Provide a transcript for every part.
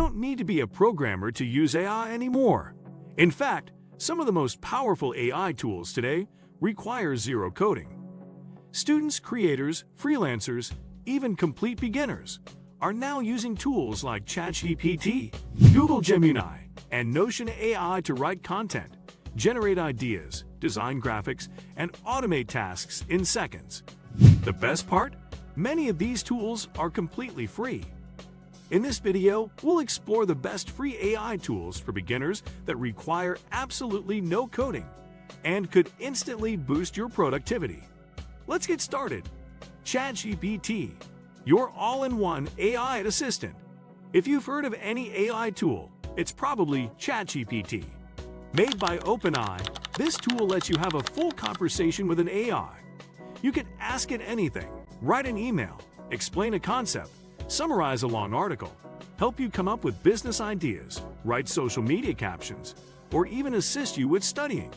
don't need to be a programmer to use AI anymore. In fact, some of the most powerful AI tools today require zero coding. Students, creators, freelancers, even complete beginners are now using tools like ChatGPT, Google Gemini, and Notion AI to write content, generate ideas, design graphics, and automate tasks in seconds. The best part? Many of these tools are completely free. In this video, we'll explore the best free AI tools for beginners that require absolutely no coding and could instantly boost your productivity. Let's get started. ChatGPT, your all-in-one AI assistant. If you've heard of any AI tool, it's probably ChatGPT. Made by OpenAI, this tool lets you have a full conversation with an AI. You can ask it anything, write an email, explain a concept, summarize a long article, help you come up with business ideas, write social media captions, or even assist you with studying.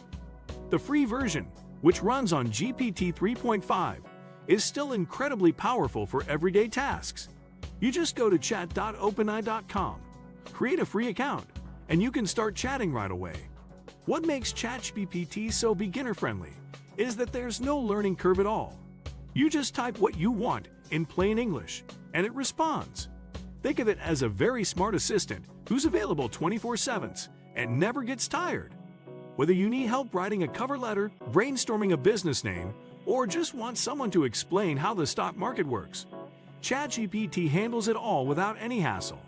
The free version, which runs on GPT 3.5, is still incredibly powerful for everyday tasks. You just go to chat.openai.com, create a free account, and you can start chatting right away. What makes ChatGPT so beginner-friendly is that there's no learning curve at all. You just type what you want in plain English, and it responds. Think of it as a very smart assistant who's available 24/7 and never gets tired. Whether you need help writing a cover letter, brainstorming a business name, or just want someone to explain how the stock market works, ChatGPT handles it all without any hassle.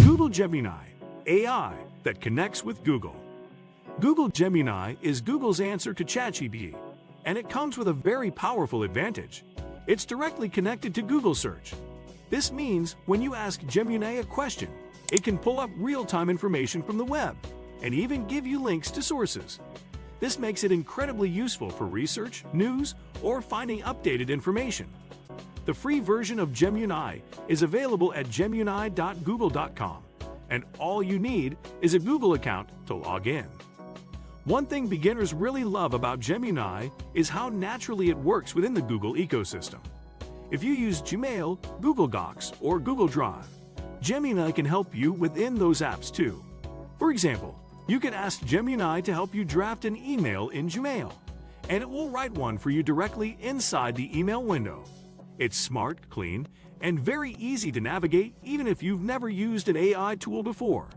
Google Gemini, AI that connects with Google. Google Gemini is Google's answer to ChatGPT, and it comes with a very powerful advantage. It's directly connected to Google Search. This means when you ask Gemini a question, it can pull up real-time information from the web and even give you links to sources. This makes it incredibly useful for research, news, or finding updated information. The free version of Gemini is available at gemini.google.com, and all you need is a Google account to log in. One thing beginners really love about Gemini is how naturally it works within the Google ecosystem. If you use Gmail, Google Docs, or Google Drive, Gemini can help you within those apps too. For example, you can ask Gemini to help you draft an email in Gmail, and it will write one for you directly inside the email window. It's smart, clean, and very easy to navigate even if you've never used an AI tool before.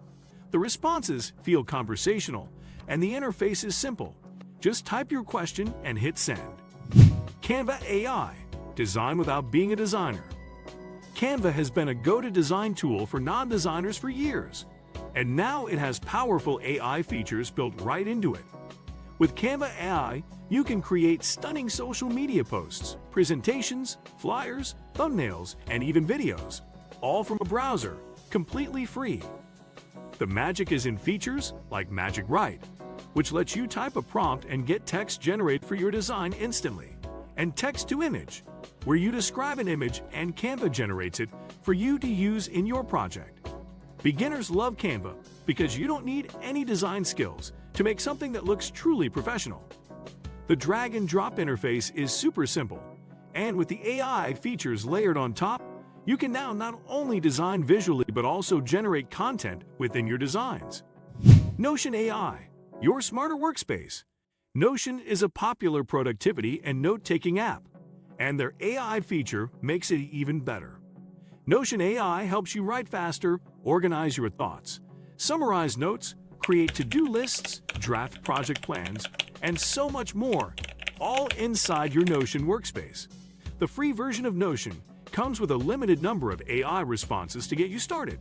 The responses feel conversational, and the interface is simple. Just type your question and hit send. Canva AI, design without being a designer. Canva has been a go-to design tool for non-designers for years, and now it has powerful AI features built right into it. With Canva AI, you can create stunning social media posts, presentations, flyers, thumbnails, and even videos, all from a browser, completely free. The magic is in features like Magic Write, which lets you type a prompt and get text generated for your design instantly, and Text to Image, where you describe an image and Canva generates it for you to use in your project. Beginners love Canva because you don't need any design skills to make something that looks truly professional. The drag and drop interface is super simple, and with the AI features layered on top, you can now not only design visually but also generate content within your designs. Notion AI, your smarter workspace. Notion is a popular productivity and note-taking app, and their AI feature makes it even better. Notion AI helps you write faster, organize your thoughts, summarize notes, create to-do lists, draft project plans, and so much more, all inside your Notion workspace. The free version of Notion comes with a limited number of AI responses to get you started,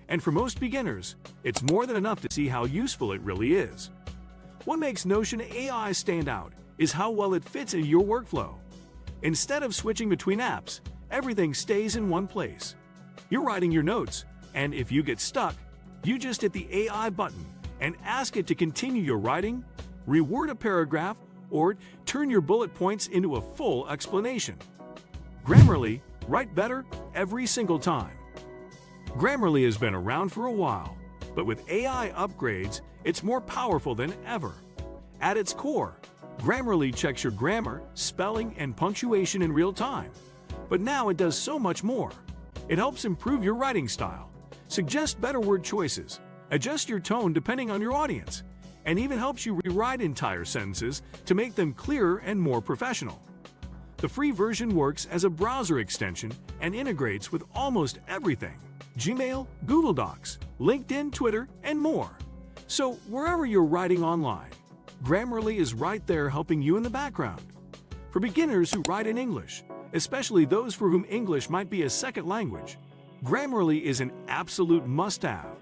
and for most beginners, it's more than enough to see how useful it really is. What makes Notion AI stand out is how well it fits into your workflow. Instead of switching between apps, everything stays in one place. You're writing your notes, and if you get stuck, you just hit the AI button and ask it to continue your writing, reword a paragraph, or turn your bullet points into a full explanation. Grammarly, write better every single time. Grammarly has been around for a while, but with AI upgrades, it's more powerful than ever. At its core, Grammarly checks your grammar, spelling, and punctuation in real time. But now it does so much more. It helps improve your writing style, suggest better word choices, adjust your tone depending on your audience, and even helps you rewrite entire sentences to make them clearer and more professional. The free version works as a browser extension and integrates with almost everything: Gmail, Google Docs, LinkedIn, Twitter, and more. So wherever you're writing online, Grammarly is right there helping you in the background. For beginners who write in English, especially those for whom English might be a second language, Grammarly is an absolute must-have.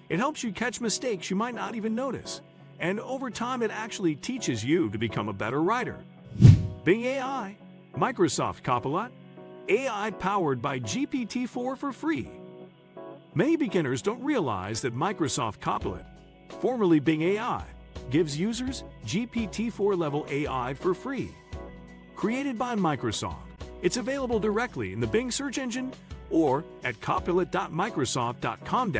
It helps you catch mistakes you might not even notice, and over time it actually teaches you to become a better writer. Bing AI, Microsoft Copilot, AI powered by GPT-4 for free. Many beginners don't realize that Microsoft Copilot, formerly Bing AI, gives users GPT-4 level AI for free. Created by Microsoft, it's available directly in the Bing search engine or at copilot.microsoft.com.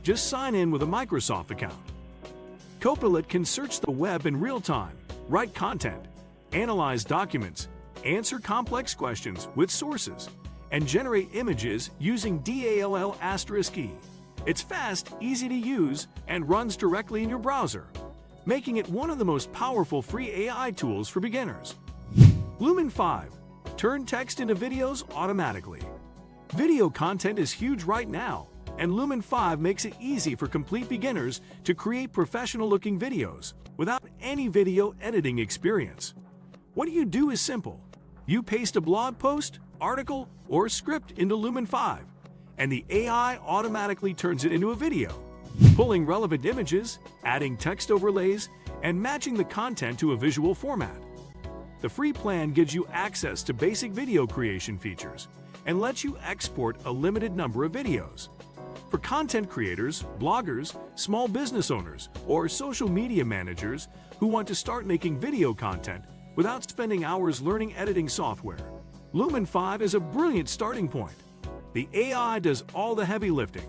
Just sign in with a Microsoft account. Copilot can search the web in real time, write content, analyze documents, answer complex questions with sources, and generate images using DALL*E. It's fast, easy to use, and runs directly in your browser, making it one of the most powerful free AI tools for beginners. Lumen 5. Turn text into videos automatically. Video content is huge right now, and Lumen 5 makes it easy for complete beginners to create professional-looking videos without any video editing experience. What you do is simple. You paste a blog post, article, or script into Lumen 5, and the AI automatically turns it into a video, pulling relevant images, adding text overlays, and matching the content to a visual format. The free plan gives you access to basic video creation features and lets you export a limited number of videos. For content creators, bloggers, small business owners, or social media managers who want to start making video content without spending hours learning editing software, Lumen 5 is a brilliant starting point. The AI does all the heavy lifting.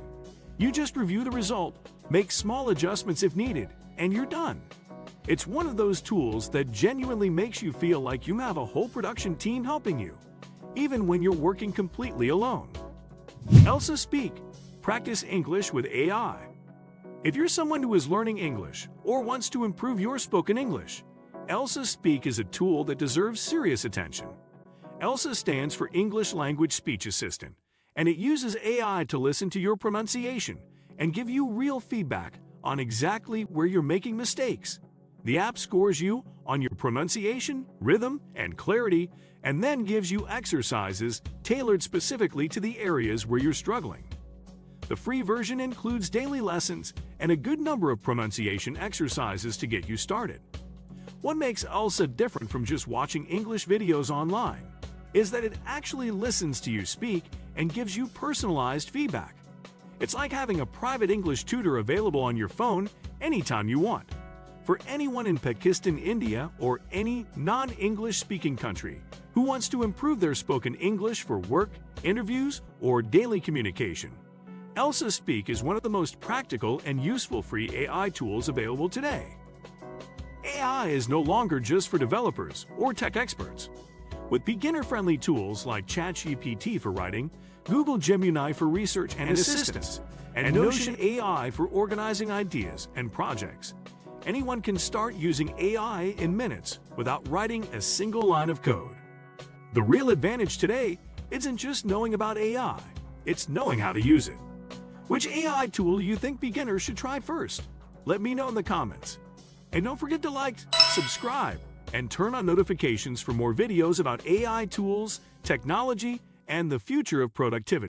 You just review the result, make small adjustments if needed, and you're done. It's one of those tools that genuinely makes you feel like you have a whole production team helping you, even when you're working completely alone. Elsa Speak. Practice English with AI. If you're someone who is learning English or wants to improve your spoken English, Elsa Speak is a tool that deserves serious attention. Elsa stands for English Language Speech Assistant, and it uses AI to listen to your pronunciation and give you real feedback on exactly where you're making mistakes. The app scores you on your pronunciation, rhythm, and clarity, and then gives you exercises tailored specifically to the areas where you're struggling. The free version includes daily lessons and a good number of pronunciation exercises to get you started. What makes Elsa different from just watching English videos online is that it actually listens to you speak and gives you personalized feedback. It's like having a private English tutor available on your phone anytime you want. For anyone in Pakistan, India, or any non-English speaking country who wants to improve their spoken English for work, interviews, or daily communication, Elsa Speak is one of the most practical and useful free AI tools available today. AI is no longer just for developers or tech experts. With beginner-friendly tools like ChatGPT for writing, Google Gemini for research and assistance, and Notion AI for organizing ideas and projects, anyone can start using AI in minutes without writing a single line of code. The real advantage today isn't just knowing about AI, it's knowing how to use it. Which AI tool do you think beginners should try first? Let me know in the comments. And don't forget to like, subscribe, and turn on notifications for more videos about AI tools, technology, and the future of productivity.